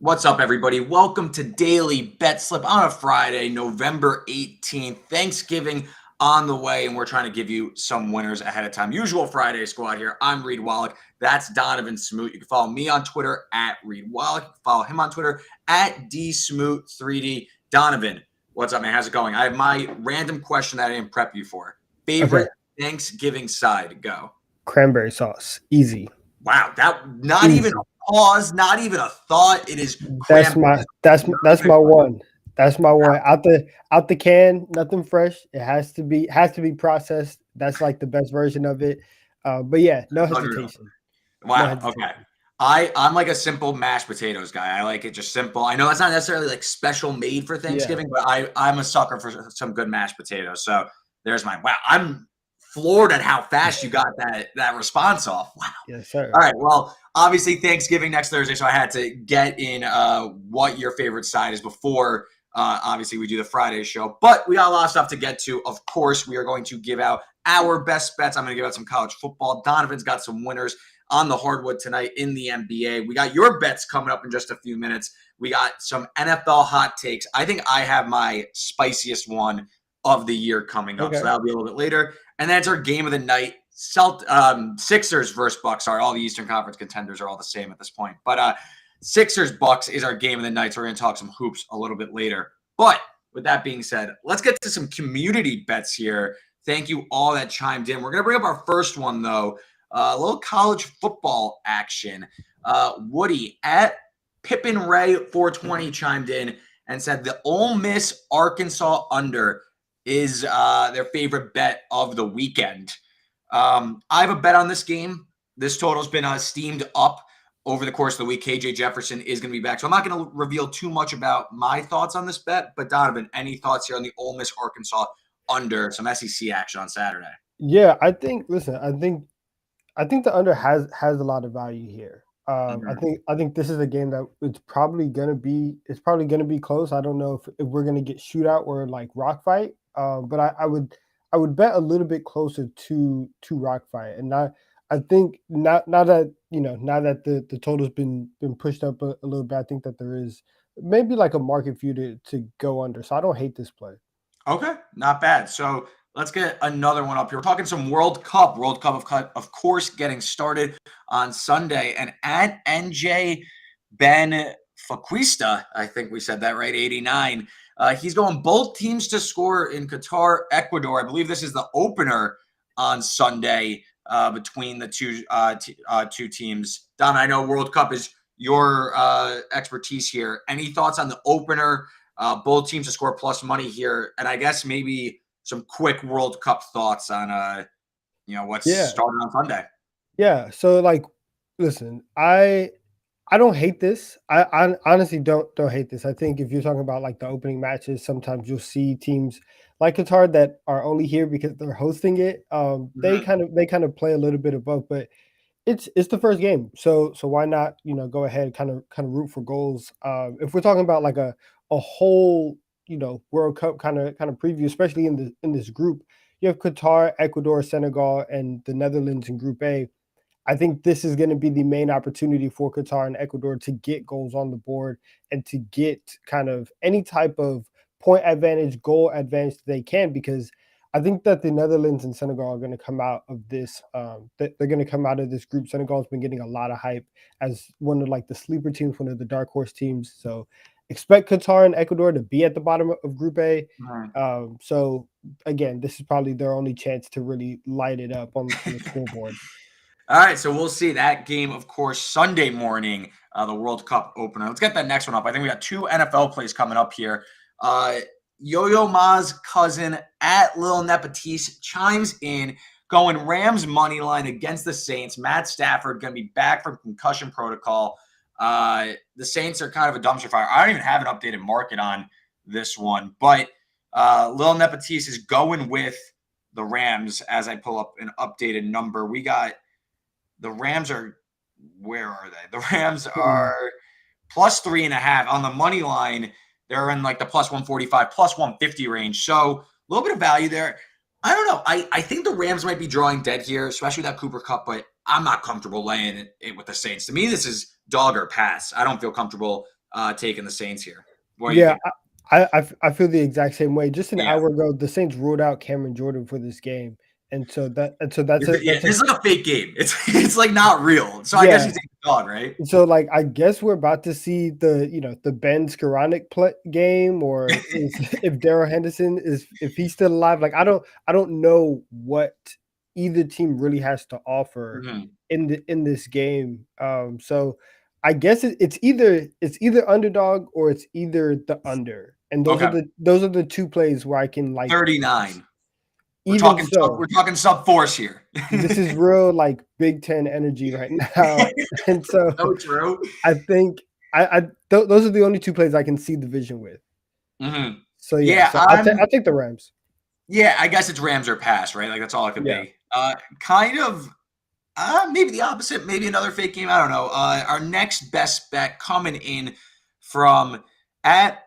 What's up, everybody? Welcome to Daily Betslip on a Friday, November 18th. Thanksgiving on the way, and we're trying to give you some winners ahead of time. Usual Friday squad here. I'm Reed Wallach. That's Donnavan Smoot. You can follow me on Twitter at Reed Wallach. You can follow him on Twitter at DSmoot3D. Donnavan, what's up, man? How's it going? I have my random question that I didn't prep you for. Favorite Thanksgiving side? Go. Cranberry sauce. Easy. Wow, that not even a pause, not even a thought. It is That's my one. That's my one. Out the can, nothing fresh. It has to be processed. That's like the best version of it. But yeah, no hesitation. Wow. No hesitation. Okay. I'm like a simple mashed potatoes guy. I like it just simple. I know that's not necessarily like special made for Thanksgiving, but I'm a sucker for some good mashed potatoes. So there's mine. Wow, I'm floored at how fast you got that response off. Wow. Yes, sir. All right. Well, obviously Thanksgiving next Thursday, so I had to get in what your favorite side is before obviously we do the Friday show. But we got a lot of stuff to get to. Of course, we are going to give out our best bets. I'm going to give out some college football. Donovan's got some winners on the hardwood tonight in the NBA. We got your bets coming up in just a few minutes. We got some NFL hot takes. I think I have my spiciest one of the year coming up. Okay. So that'll be a little bit later. And that's our game of the night. Sixers versus Bucks. Sorry, all the Eastern Conference contenders are all the same at this point. But Sixers Bucks is our game of the night. So we're going to talk some hoops a little bit later. But with that being said, let's get to some community bets here. Thank you all that chimed in. We're going to bring up our first one, though. A little college football action. Woody at Pippin Ray 420 chimed in and said the Ole Miss Arkansas under is their favorite bet of the weekend. I have a bet on this game. This total's been steamed up over the course of the week. KJ Jefferson is going to be back. So I'm not going to reveal too much about my thoughts on this bet. But Donnavan, any thoughts here on the Ole Miss Arkansas under, some SEC action on Saturday? Yeah, I think the under has a lot of value here. I think this is a game that it's probably gonna be close. I don't know if we're gonna get shootout or like rock fight. But I would bet a little bit closer to rock fight. And I think now that the total's been pushed up a little bit, I think that there is maybe like a market for you to go under. So I don't hate this play. Okay, not bad. So let's get another one up here. We're talking some World Cup. Of course, getting started on Sunday. And at NJ Ben Faquista, I think we said that right, 89. He's going both teams to score in Qatar, Ecuador. I believe this is the opener on Sunday between the two teams. Don, I know World Cup is your expertise here. Any thoughts on the opener? Both teams to score plus money here. And I guess maybe some quick World Cup thoughts on what's starting on Sunday. Yeah. So listen, I don't hate this. I honestly don't hate this. I think if you're talking about like the opening matches, sometimes you'll see teams like Qatar that are only here because they're hosting it. They kind of play a little bit of both, but it's the first game, so why not go ahead kind of root for goals. If we're talking about like a whole World Cup kind of preview, especially in this group, you have Qatar, Ecuador, Senegal, and the Netherlands in Group A. I think this is going to be the main opportunity for Qatar and Ecuador to get goals on the board and to get kind of any type of point advantage, goal advantage they can, because I think that the Netherlands and Senegal are going to come out of this. They're going to come out of this group. Senegal's been getting a lot of hype as one of like the sleeper teams, one of the dark horse teams. So expect Qatar and Ecuador to be at the bottom of Group A. So again, this is probably their only chance to really light it up on the scoreboard. All right, so we'll see that game, of course, Sunday morning, the World Cup opener. Let's get that next one up. I think we got two NFL plays coming up here. Yo-Yo Ma's cousin at Lil Nepatisse chimes in, going Rams money line against the Saints. Matt Stafford going to be back from concussion protocol. The Saints are kind of a dumpster fire. I don't even have an updated market on this one, but Lil Nepatisse is going with the Rams as I pull up an updated number. We got the Rams are, where are they? The Rams are plus 3.5 on the money line. They're in like the plus 145, plus 150 range. So a little bit of value there. I don't know. I think the Rams might be drawing dead here, especially that Cooper Kupp, but I'm not comfortable laying it with the Saints. To me, this is dog or pass. I don't feel comfortable taking the Saints here. What do you Yeah, think? I feel the exact same way. Just an Yeah. hour ago, the Saints ruled out Cameron Jordan for this game, and so Yeah, that's a this is like a fake game. It's like not real. So I guess yeah. you take the dog, right? So, like, I guess we're about to see the Ben Skoranek play game, or is if Daryl Henderson is if he's still alive. Like, I don't know what either team really has to offer Mhm. in this game. So I guess it's either underdog or it's either the under, and Okay. those are the two plays where I can like 39. We're even talking sub so. we're talking sub force here. This is real like Big Ten energy right now, and so So true. I think those are the only two plays I can see the vision with. Mhm. So yeah, Yeah, so I'll take the Rams. yeah, I guess it's Rams or pass, right? Like that's all it could Yeah. be. Kind of maybe the opposite, maybe another fake game. I don't know. Our next best bet coming in from at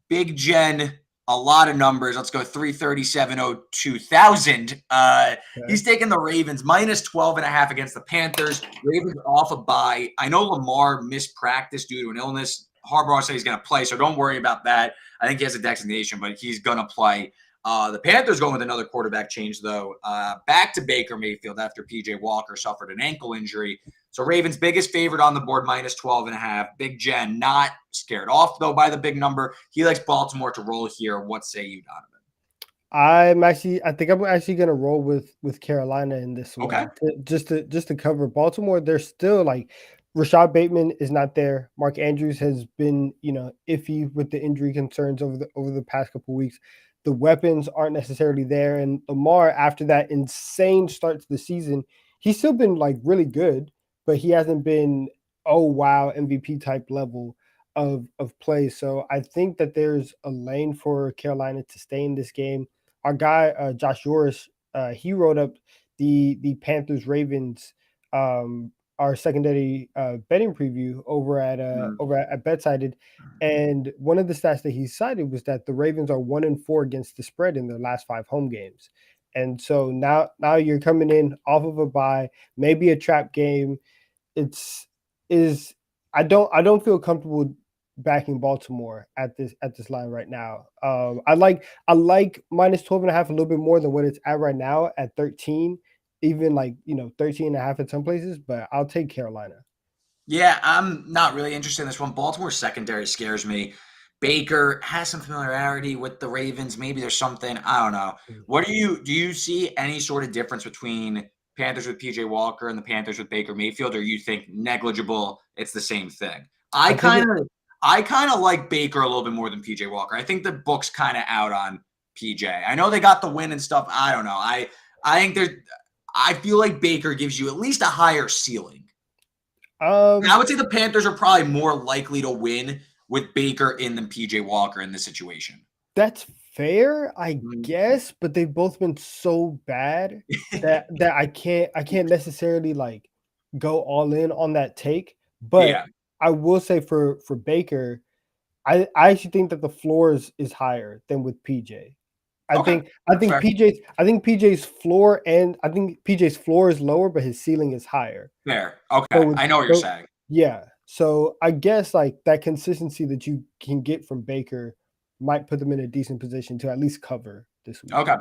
Big Jen, a lot of numbers. Let's go 337,020,000. Okay. He's taking the Ravens minus 12.5 against the Panthers. Ravens off a bye. I know Lamar missed practice due to an illness. Harbaugh said he's going to play, so don't worry about that. I think he has a designation, but he's going to play. The Panthers going with another quarterback change, though, back to Baker Mayfield after P.J. Walker suffered an ankle injury. So Ravens biggest favorite on the board, minus 12.5. Big Jen not scared off, though, by the big number. He likes Baltimore to roll here. What say you, Donovan? I think I'm actually gonna roll with Carolina in this Okay. one just to cover Baltimore. They're still like Rashad Bateman is not there. Mark Andrews has been iffy with the injury concerns over the past couple weeks. The weapons aren't necessarily there, and Lamar after that insane start to the season, he's still been like really good, but he hasn't been oh wow MVP type level of play. So I think that there's a lane for Carolina to stay in this game. Our guy Josh Yoris, he wrote up the Panthers Ravens our secondary betting preview Mm. over at BetSided, and one of the stats that he cited was that the Ravens are 1-4 against the spread in their last 5 home games, and so now you're coming in off of a bye, maybe a trap game. It's is I don't feel comfortable backing Baltimore at this line right now. I like minus 12.5 a little bit more than what it's at right now at 13, even like 13.5 at some places, but I'll take Carolina. Yeah, I'm not really interested in this one. Baltimore secondary scares me. Baker has some familiarity with the Ravens. Maybe there's something. I don't know. Mm. What do you see any sort of difference between Panthers with PJ Walker and the Panthers with Baker Mayfield, or you think negligible? It's the same thing. I I think kind it of I kind of like Baker a little bit more than PJ Walker. I think the book's kind of out on PJ. I know they got the win and stuff. I don't know. I think there's I feel like Baker gives you at least a higher ceiling. I um would say the Panthers are probably more likely to win with Baker in than PJ Walker in this situation. that's fair, I Mm. guess, but they've both been so bad that I can't necessarily like go all in on that take. But Yeah. I will say for Baker, I actually think that the floor is higher than with PJ. I Okay. think I That's think fair. PJ's I think PJ's floor and I think PJ's floor is lower, but his ceiling is higher. Fair. So Okay. with I know what you're so saying. yeah. So I guess like that consistency that you can get from Baker might put them in a decent position to at least cover this week. Okay.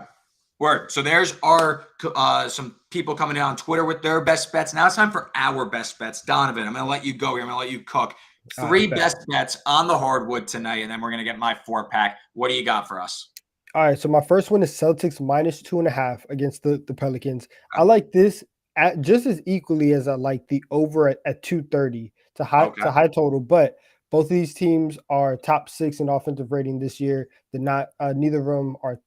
Word. So there's our some people coming in on Twitter with their best bets. Now it's time for our best bets. Donovan, I'm going to let you go here. I'm going to let you cook. All right, Three bet. best bets on the hardwood tonight, and then we're going to get my 4-pack. What do you got for us? All right, so my first one is Celtics minus 2.5 against the Pelicans. I like this at just as equally as I like the over at 230 to high Okay. to high total, but both of these teams are top 6 in offensive rating this year. They're not neither of them are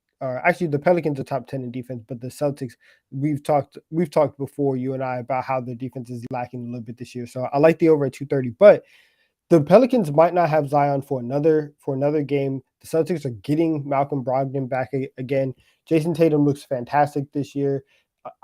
actually the Pelicans are top 10 in defense, but the Celtics we've talked before you and I about how the defense is lacking a little bit this year. So I like the over at 230, but the Pelicans might not have Zion for another game. The Celtics are getting Malcolm Brogdon back again. Jason Tatum looks fantastic this year.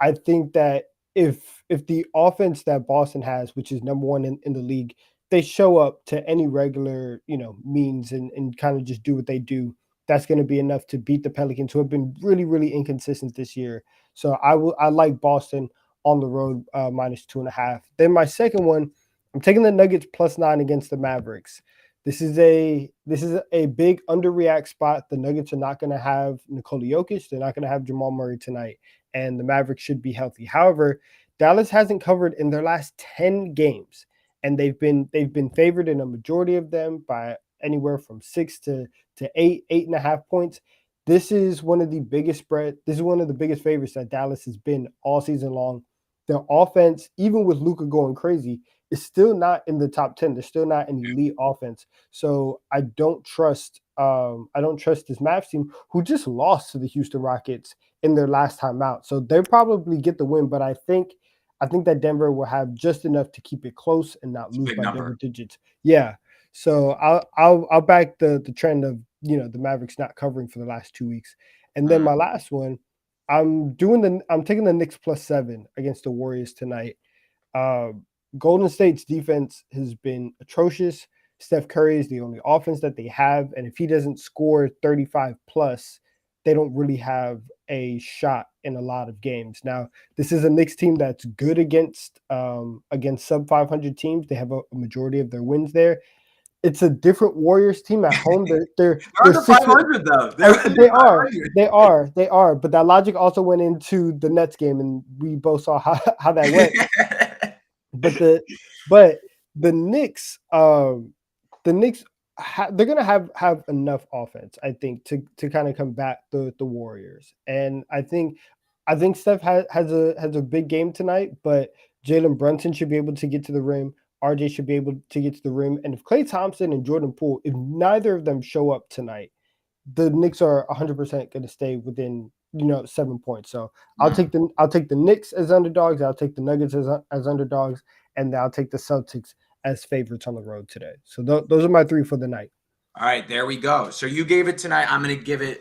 I think that if the offense that Boston has, which is number one in the league, they show up to any regular means and kind of just do what they do, that's going to be enough to beat the Pelicans, who have been really really inconsistent this year. So I like Boston on the road minus 2.5. Then my second one, I'm taking the Nuggets plus 9 against the Mavericks. This is a big underreact spot. The Nuggets are not going to have Nikola Jokic. They're not going to have Jamal Murray tonight, and the Mavericks should be healthy. However, Dallas hasn't covered in their last 10 games, and they've been favored in a majority of them by anywhere from 6 to 8.5 points. This is one of the biggest spread. This is one of the biggest favorites that Dallas has been all season long. Their offense, even with Luka going crazy, is still not in the top 10. They're still not an elite offense. So I don't trust this Mavs team, who just lost to the Houston Rockets in their last time out. So they'll probably get the win, but I think that Denver will have just enough to keep it close and not lose by double digits. Yeah. So I'll back the trend of, the Mavericks not covering for the last 2 weeks. And then my last one, I'm taking the Knicks +7 against the Warriors tonight. Golden State's defense has been atrocious. Steph Curry is the only offense that they have, and if he doesn't score 35 plus, they don't really have a shot in a lot of games. Now, this is a Knicks team that's good against sub 500 teams. They have a majority of their wins there. It's a different Warriors team at home. They're under 500 though. They are. But that logic also went into the Nets game, and we both saw how that went. But the Knicks, they're gonna have enough offense, I think, to kind of combat the Warriors. And I think Steph has a big game tonight, but Jalen Brunson should be able to get to the rim. RJ should be able to get to the rim. And if Klay Thompson and Jordan Poole, if neither of them show up tonight, the Knicks are 100% going to stay within 7 points. So I'll take the Knicks as underdogs. I'll take the Nuggets as underdogs, and I'll take the Celtics as favorites on the road today. So those are my 3 for the night. All right, there we go. So you gave it tonight. I'm going to give it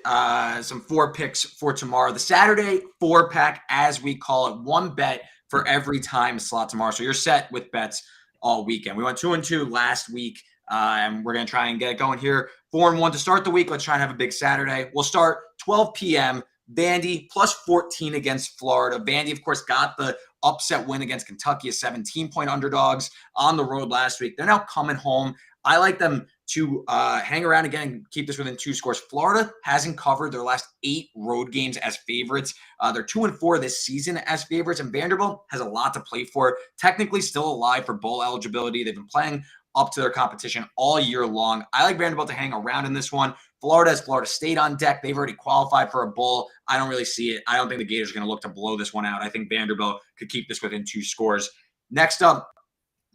some 4 picks for tomorrow. The Saturday 4-pack, as we call it, 1 bet for every time slot tomorrow. So you're set with bets all weekend. We went 2-2 last week, and we're going to try and get it going here. 4-1 to start the week. Let's try and have a big Saturday. We'll start 12 p.m. Vandy +14 against Florida. Vandy, of course, got the upset win against Kentucky as 17-point underdogs on the road last week. They're now coming home. I like them to hang around again and keep this within 2 scores. Florida hasn't covered their last 8 road games as favorites. They're 2-4 this season as favorites, and Vanderbilt has a lot to play for. Technically still alive for bowl eligibility. They've been playing up to their competition all year long. I like Vanderbilt to hang around in this one. Florida has Florida State on deck. They've already qualified for a bowl. I don't really see it. I don't think the Gators are going to look to blow this one out. I think Vanderbilt could keep this within 2 scores. Next up,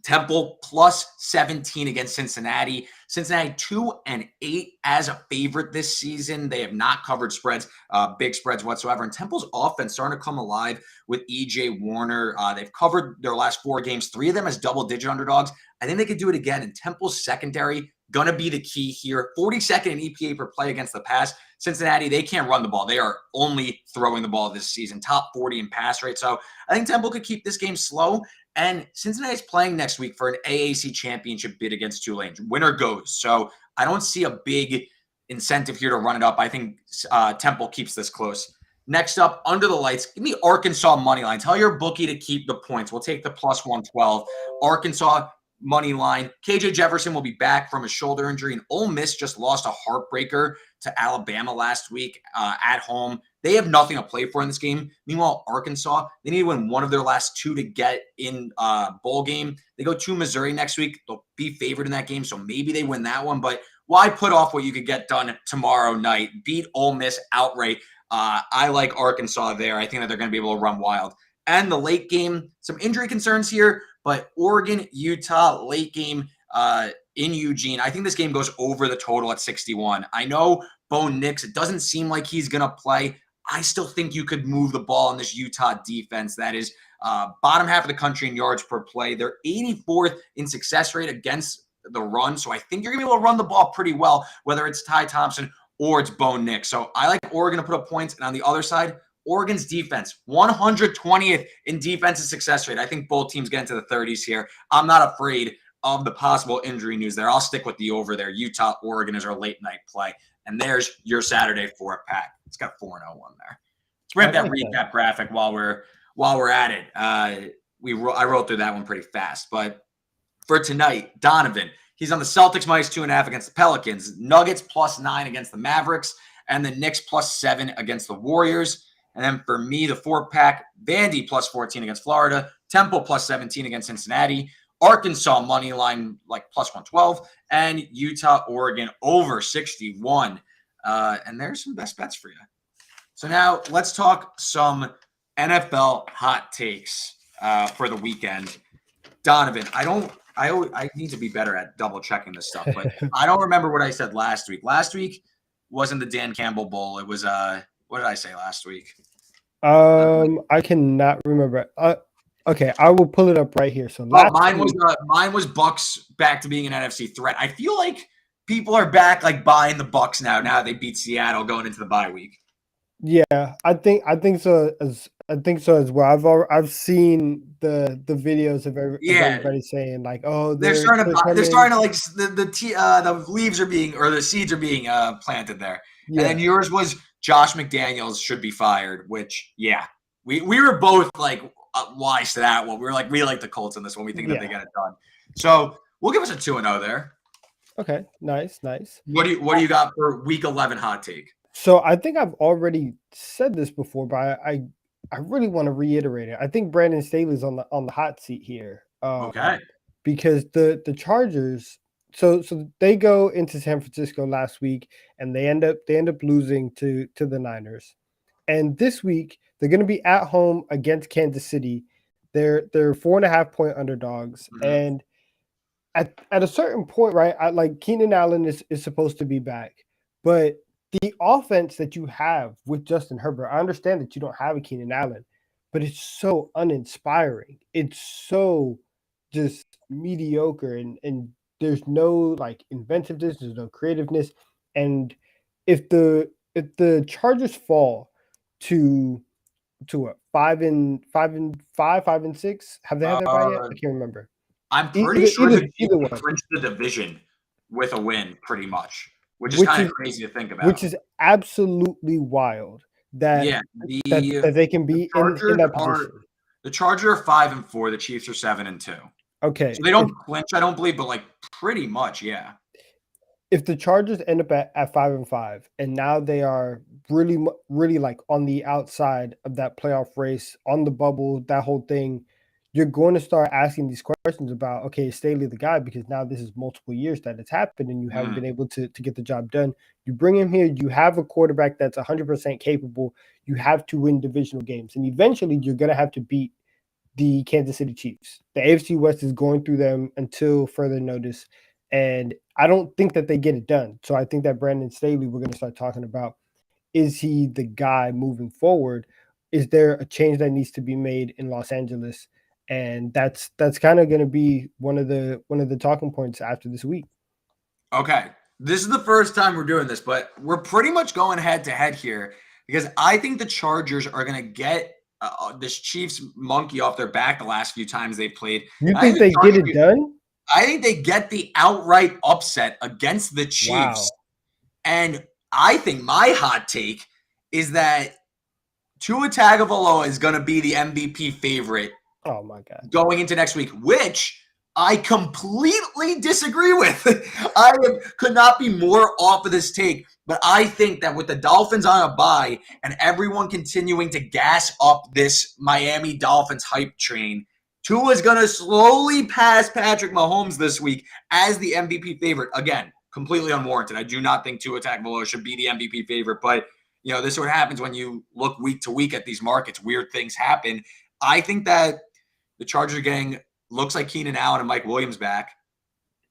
Temple +17 against Cincinnati. Cincinnati 2-8 as a favorite this season. They have not covered spreads, big spreads whatsoever. And Temple's offense starting to come alive with E.J. Warner. They've covered their last 4 games, 3 of them as double-digit underdogs. I think they could do it again. And Temple's secondary going to be the key here. 42nd in EPA per play against the pass. Cincinnati, they can't run the ball. They are only throwing the ball this season. Top 40 in pass rate. So I think Temple could keep this game slow. And Cincinnati's playing next week for an AAC championship bid against Tulane. Winner goes. So I don't see a big incentive here to run it up. I think Temple keeps this close. Next up, under the lights, give me Arkansas money line. Tell your bookie to keep the points. We'll take the +112. Arkansas money line. KJ Jefferson will be back from a shoulder injury, and Ole Miss just lost a heartbreaker to Alabama last week at home. They have nothing to play for in this game. Meanwhile, Arkansas, they need to win one of their last 2 to get in bowl game. They go to Missouri next week. They'll be favored in that game, so maybe they win that one. But why put off what you could get done tomorrow night? Beat Ole Miss outright. I like Arkansas there. I think that they're going to be able to run wild. And the late game, some injury concerns here, but Oregon, Utah, late game in Eugene. I think this game goes over the total at 61. I know Bo Nix, it doesn't seem like he's going to play. I still think you could move the ball on this Utah defense. That is bottom half of the country in yards per play. They're 84th in success rate against the run. So I think you're going to be able to run the ball pretty well, whether it's Ty Thompson or it's Bo Nix. So I like Oregon to put up points. And on the other side, Oregon's defense, 120th in defensive success rate. I think both teams get into the 30s here. I'm not afraid of the possible injury news there. I'll stick with the over there. Utah, Oregon is our late night play. And there's your Saturday 4-pack. It's got 4-0 on there. Let's bring up that recap graphic while we're at it. I wrote through that one pretty fast. But for tonight, Donnavan, He's on the Celtics -2.5 against the Pelicans, Nuggets +9 against the Mavericks, and the Knicks +7 against the Warriors. And then for me, the 4-pack, Vandy +14 against Florida, Temple +17 against Cincinnati, Arkansas money line like +112, and Utah, Oregon over 61. And there's some best bets for you. So now let's talk some NFL hot takes for the weekend. Donovan, I need to be better at double checking this stuff, but I don't remember what I said last week. Last week wasn't the Dan Campbell Bowl. It was what did I say last week? I cannot remember. Okay, I will pull it up right here. So mine was Bucks back to being an NFC threat. I feel like people are back like buying the Bucks now they beat Seattle going into the bye week. Yeah, I think so as well. I've seen the videos of everybody saying like, oh, they're starting to like the leaves are being, or the seeds are being planted there. Yeah. And then yours was Josh McDaniels should be fired, which we were both like wise to that one. We were like, we like the Colts in this one. We think that they get it done. So we'll give us a 2-0 there. Okay, nice. What do you got for Week 11 hot take? So I think I've already said this before, but I really want to reiterate it. I think Brandon Staley's on the hot seat here. Okay. Because the Chargers, so they go into San Francisco last week and they end up losing to the Niners. And this week they're going to be at home against Kansas City. They're 4.5-point underdogs. Mm-hmm. And at a certain point, right? Like Keenan Allen is supposed to be back, but the offense that you have with Justin Herbert, I understand that you don't have a Keenan Allen, but it's so uninspiring. It's so just mediocre, and there's no like inventiveness, there's no creativeness. And if the Chargers fall to what, 5-5, 5-6, have they had that bye yet? I can't remember. I'm pretty sure the Chiefs clinched the division with a win, pretty much. Which is kind of crazy to think about. Which is absolutely wild that they can be in that position. The Chargers are 5-4. The Chiefs are 7-2. Okay. So they don't clinch, I don't believe, but like pretty much, yeah. If the Chargers end up at 5-5, and now they are really, really like on the outside of that playoff race, on the bubble, that whole thing, you're going to start asking these questions about, okay, is Staley the guy? Because now this is multiple years that it's happened and you haven't been able to get the job done. You bring him here, you have a quarterback that's 100% capable. You have to win divisional games. And eventually you're going to have to beat the Kansas City Chiefs. The AFC West is going through them until further notice. And I don't think that they get it done. So I think that Brandon Staley, we're going to start talking about, is he the guy moving forward? Is there a change that needs to be made in Los Angeles? And that's kind of going to be one of the talking points after this week. Okay. This is the first time we're doing this, but we're pretty much going head to head here because I think the Chargers are going to get this Chiefs monkey off their back the last few times they've played. You think they get it done? I think they get the outright upset against the Chiefs. Wow. And I think my hot take is that Tua Tagovailoa is going to be the MVP favorite. Oh my God. Going into next week, which I completely disagree with. I could not be more off of this take, but I think that with the Dolphins on a bye and everyone continuing to gas up this Miami Dolphins hype train, Tua is going to slowly pass Patrick Mahomes this week as the MVP favorite. Again, completely unwarranted. I do not think Tua Tagovailoa should be the MVP favorite, but this is what happens when you look week to week at these markets. Weird things happen. I think that the Chargers are getting, looks like Keenan Allen and Mike Williams back.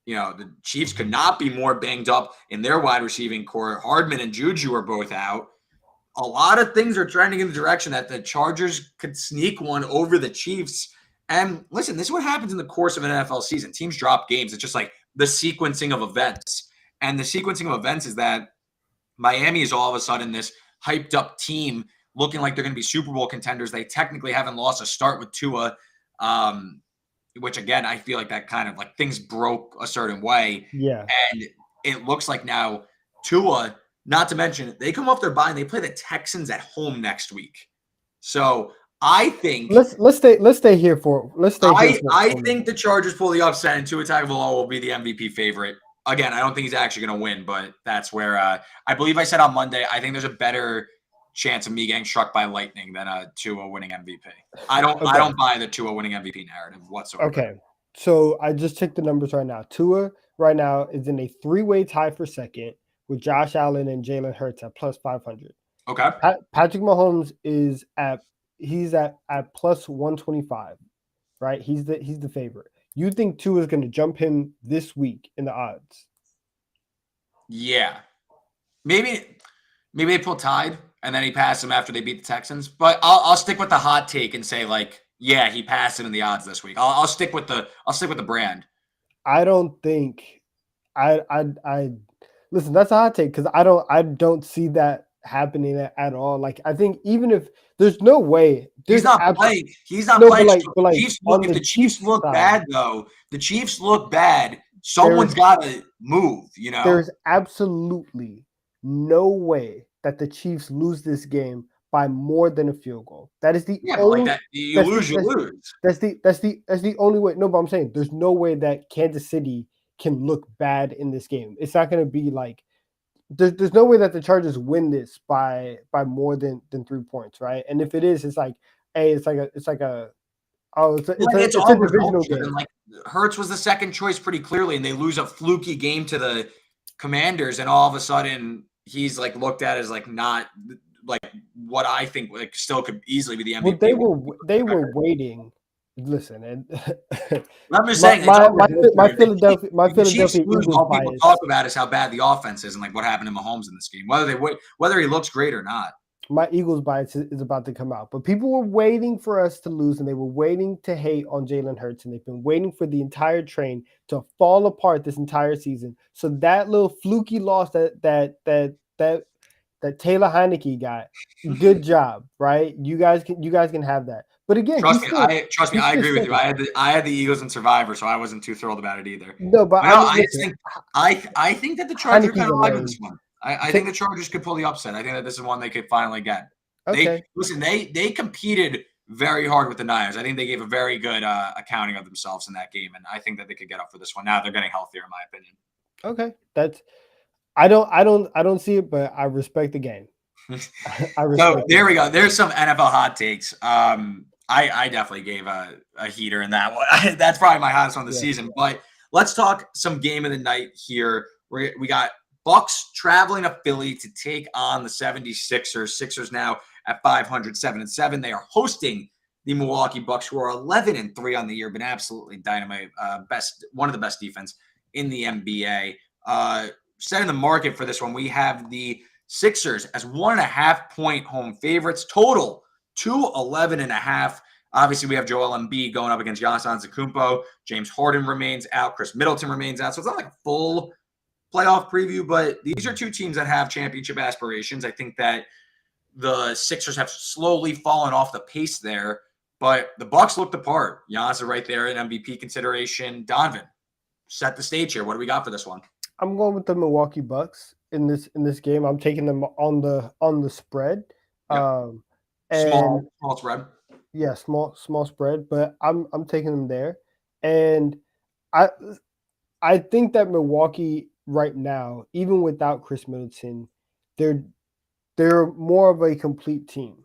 The Chiefs could not be more banged up in their wide receiving core. Hardman and Juju are both out. A lot of things are trending in the direction that the Chargers could sneak one over the Chiefs. And listen, this is what happens in the course of an NFL season. Teams drop games. It's just like the sequencing of events. And the sequencing of events is that Miami is all of a sudden this hyped up team looking like they're going to be Super Bowl contenders. They technically haven't lost a start with Tua. Which again, I feel like that kind of like things broke a certain way. Yeah. And it looks like now Tua, not to mention they come off their bye and they play the Texans at home next week. So I think Let's stay here for I a think minute. the Chargers pull the upset, and Tua Tagovailoa will be the MVP favorite. Again, I don't think he's actually going to win, but that's where I believe I said on Monday. I think there's a better chance of me getting struck by lightning than Tua winning MVP. I Okay. don't buy the Tua winning MVP narrative whatsoever. Okay. So I just checked the numbers right now. Tua right now is in a three-way tie for second with Josh Allen and Jalen Hurts at plus 500. Okay. Patrick Mahomes is at plus 125, right? He's the favorite. You think Tua is going to jump him this week in the odds? Yeah. Maybe they pull tied and then he passed him after they beat the Texans. But I'll stick with the hot take and say like, yeah, he passed him in the odds this week. I'll stick with the brand. I don't think I listen. That's a hot take because I don't see that happening at all. Like I think even if there's no way He's there's not playing. He's not no, playing. but like Chiefs look. on If the the Chiefs Chiefs look side, bad, though, the Chiefs look bad. there's Someone's got to move. You know. there's absolutely no way that the Chiefs lose this game by more than a field goal. That is the Yeah, but like only that, you that's the lose, you lose. that's the only way. No, but I'm saying there's no way that Kansas City can look bad in this game. It's not going to be like there's no way that the Chargers win this by more than 3 points, right? And if it is, it's like hey, it's like a oh, it's a it's Like a it's it's a all divisional results game. driven. Like Hurts was the second choice pretty clearly, and they lose a fluky game to the Commanders, and all of a sudden he's like looked at as like not like what I think like still could easily be the Well, MVP. they were waiting. Listen, and I'm just my saying it's my all my results my driven. Philadelphia my The Chiefs Philadelphia lose, Eagles all people talk bias. about is how bad the offense is and like what happened to Mahomes in this game, whether he looks great or not. My Eagles bias is about to come out. But people were waiting for us to lose, and they were waiting to hate on Jalen Hurts, and they've been waiting for the entire train to fall apart this entire season. So that little fluky loss that Taylor Heineke got, good job, right? You guys can have that. But again, Trust me, he's I still agree with you. second. I had the Eagles and Survivor, so I wasn't too thrilled about it either. No, but But I no, mean, I just listen, think I think that the Chargers are Heineke's kind a of live with lame. this one. I think the Chargers could pull the upset. I think that this is one they could finally get. They Okay, listen. They competed very hard with the Niners. I think they gave a very good accounting of themselves in that game, and I think that they could get up for this one. Now they're getting healthier, in my opinion. okay. That's I don't see it, but I respect the game. I So respect the there we game. go. There's some NFL hot takes. I definitely gave a heater in that one. That's probably my hottest one of the Yeah. season. But let's talk some game of the night here. We got Bucks traveling to Philly to take on the 76ers. Sixers now at 500, 7-7. They are hosting the Milwaukee Bucks, who are 11-3 on the year, been absolutely dynamite. One of the best defense in the NBA. Setting the market for this one, we have the Sixers as 1.5-point home favorites. Total 211.5. Obviously, we have Joel Embiid going up against Giannis Antetokounmpo. James Harden remains out. Chris Middleton remains out. So it's not like a full playoff preview, but these are two teams that have championship aspirations. I think that the Sixers have slowly fallen off the pace there, but the Bucks looked the part. Giannis is right there in MVP consideration. Donovan, set the stage here. What do we got for this one? I'm going with the Milwaukee Bucks in this game. I'm taking them on the spread. Yep. And Small spread. yeah, small spread, but I'm taking them there. And I I think that Milwaukee right now, even without Chris Middleton, they're they're more of a complete team.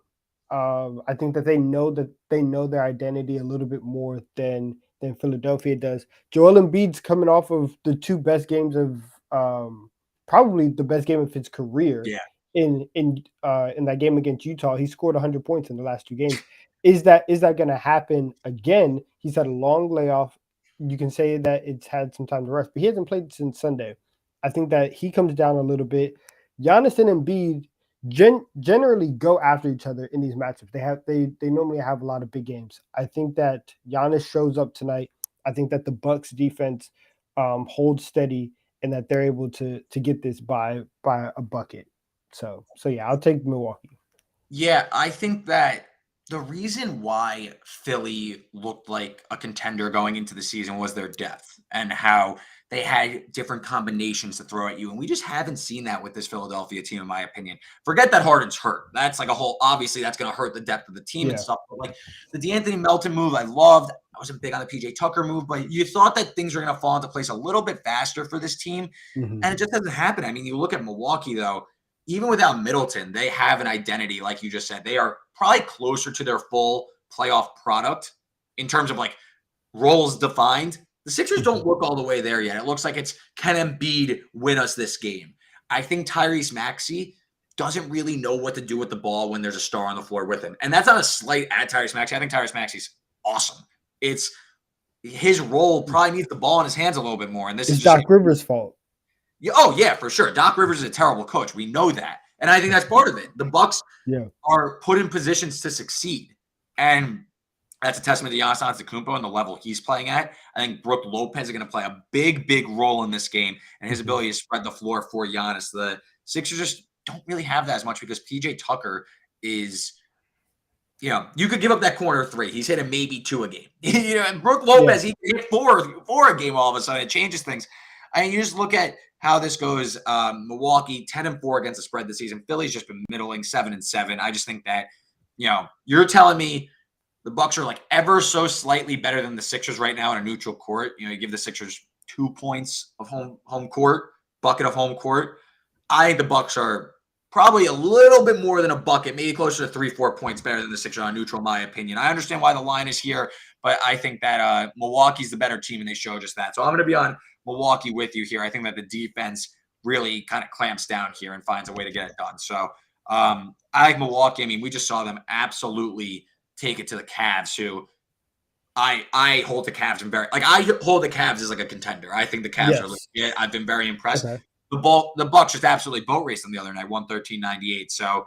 I think that they know their identity a little bit more than Philadelphia does. Joel Embiid's coming off of the two best games of probably the best game of his career Yeah. in that game against Utah. He scored 100 points in the last two games. Is that going to happen again? He's had a long layoff. You can say that it's had some time to rest, but he hasn't played since Sunday. I think that he comes down a little bit. Giannis and Embiid generally go after each other in these matchups. They normally have a lot of big games. I think that Giannis shows up tonight. I think that the Bucks defense holds steady and that they're able to get this by a bucket. So yeah, I'll take Milwaukee. Yeah, I think that The reason why Philly looked like a contender going into the season was their depth and how they had different combinations to throw at you. And we just haven't seen that with this Philadelphia team, in my opinion. Forget that Harden's hurt. That's like a whole, obviously, that's going to hurt the depth of the team and Yeah. stuff. But like the DeAnthony Melton move, I loved. I wasn't big on the PJ Tucker move, but you thought that things were going to fall into place a little bit faster for this team. Mhm. And it just doesn't happen. I mean, you look at Milwaukee, though, even without Middleton, they have an identity, like you just said. They are probably closer to their full playoff product in terms of like roles defined. The Sixers don't Mhm. look all the way there yet. It looks like it's can Embiid win us this game? I think Tyrese Maxey doesn't really know what to do with the ball when there's a star on the floor with him. And that's not a slight at Tyrese Maxey. I think Tyrese Maxey's awesome. It's his role probably needs the ball in his hands a little bit more. And this is It's just Doc Rivers' fault. yeah, oh yeah, for sure. Doc Rivers is a terrible coach. We know that. And I think that's part of it. The Bucks Yeah. are put in positions to succeed. And that's a testament to Giannis Antetokounmpo and the level he's playing at. I think Brook Lopez is going to play a big, big role in this game and his ability to spread the floor for Giannis. The Sixers just don't really have that as much because PJ Tucker is, you could give up that corner three. He's hit a maybe 2 a game. And Brook Lopez, he hit four a game all of a sudden. It changes things. I mean, you just look at how this goes. Milwaukee 10-4 against the spread this season. Philly's just been middling 7-7. I just think that, you're telling me the Bucks are like ever so slightly better than the Sixers right now in a neutral court. You give the Sixers 2 points of home court, bucket of home court. I think the Bucks are probably a little bit more than a bucket, maybe closer to 3-4 points better than the Sixers on neutral, in my opinion. I understand why the line is here, but I think that Milwaukee's the better team, and they show just that. So I'm going to be on Milwaukee with you here. I think that the defense really kind of clamps down here and finds a way to get it done. So I like Milwaukee. I mean, we just saw them absolutely take it to the Cavs, who I hold the Cavs in I hold the Cavs as like a contender. I think the Cavs are legit. I've been very impressed. Okay. The Bucks just absolutely boat raced them the other night, 113-98. So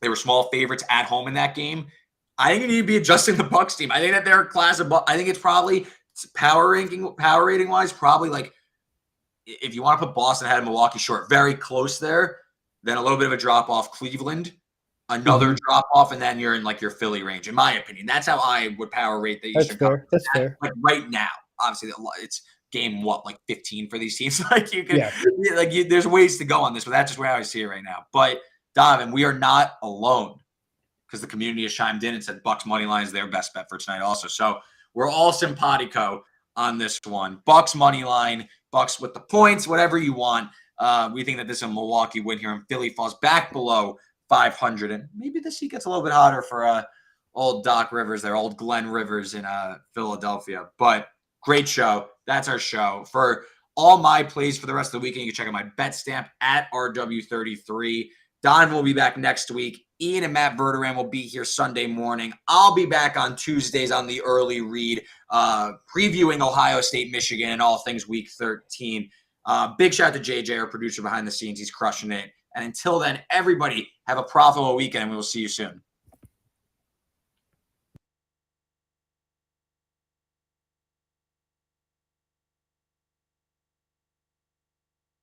they were small favorites at home in that game. I think you need to be adjusting the Bucks team. I think that they're a class of. I think it's probably power rating wise, probably like if you want to put Boston ahead of Milwaukee, short, very close there. Then a little bit of a drop off, Cleveland, another drop off, and then you're in like your Philly range. In my opinion, that's how I would power rate the Eastern Conference. That's fair. Like right now, obviously, it's game like 15 for these teams. Like you can, there's ways to go on this, but that's just where I see it right now. But Donnavan, we are not alone because the community has chimed in and said Bucks money line is their best bet for tonight, also. So we're all simpatico on this one. Bucks money line, Bucks with the points, whatever you want. We think that this is a Milwaukee win here, and Philly falls back below 500, and maybe this heat gets a little bit hotter for old Doc Rivers there, old Glenn Rivers in Philadelphia. But great show. That's our show. For all my plays for the rest of the weekend, you can check out my bet stamp at RW33. Don will be back next week. Ian and Matt Verderam will be here Sunday morning. I'll be back on Tuesdays on the early read, previewing Ohio State, Michigan, and all things week 13. Big shout out to JJ, our producer behind the scenes. He's crushing it. And until then, everybody have a profitable weekend, and we will see you soon.